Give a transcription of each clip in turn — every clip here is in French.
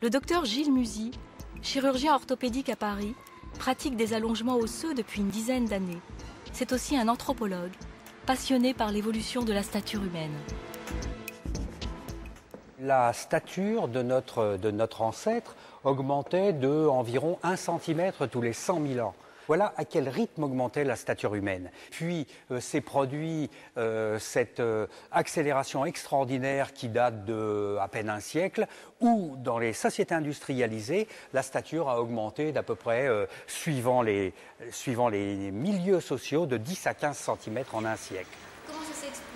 Le docteur Gilles Musy, chirurgien orthopédique à Paris, pratique des allongements osseux depuis une dizaine d'années. C'est aussi un anthropologue, passionné par l'évolution de la stature humaine. La stature de notre ancêtre augmentait de environ 1 cm tous les 100 000 ans. Voilà à quel rythme augmentait la stature humaine. Puis s'est produit cette accélération extraordinaire qui date de à peine un siècle, où dans les sociétés industrialisées, la stature a augmenté d'à peu près, suivant les milieux sociaux, de 10 à 15 cm en un siècle. Comment ça s'explique?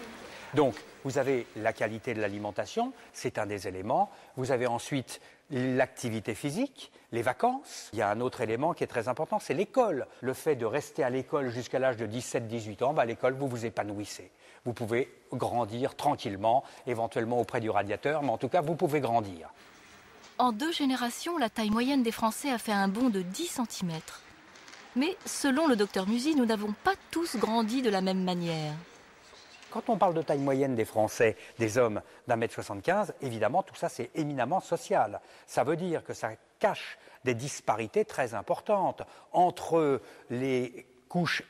Donc, vous avez la qualité de l'alimentation, c'est un des éléments. Vous avez ensuite l'activité physique, les vacances. Il y a un autre élément qui est très important, c'est l'école. Le fait de rester à l'école jusqu'à l'âge de 17-18 ans, à l'école, vous vous épanouissez. Vous pouvez grandir tranquillement, éventuellement auprès du radiateur, mais en tout cas, vous pouvez grandir. En 2 générations, la taille moyenne des Français a fait un bond de 10 cm. Mais selon le docteur Musy, nous n'avons pas tous grandi de la même manière. Quand on parle de taille moyenne des Français, des hommes d'1,75 m, évidemment, tout ça, c'est éminemment social. Ça veut dire que ça cache des disparités très importantes entre les couches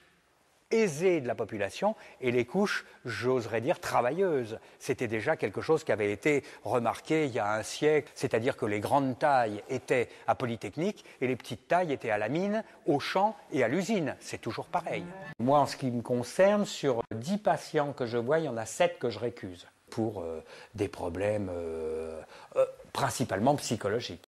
aisées de la population et les couches, j'oserais dire, travailleuses. C'était déjà quelque chose qui avait été remarqué il y a un siècle, c'est-à-dire que les grandes tailles étaient à Polytechnique et les petites tailles étaient à la mine, au champ et à l'usine. C'est toujours pareil. Moi, en ce qui me concerne, sur 10 patients que je vois, il y en a 7 que je récuse pour des problèmes principalement psychologiques.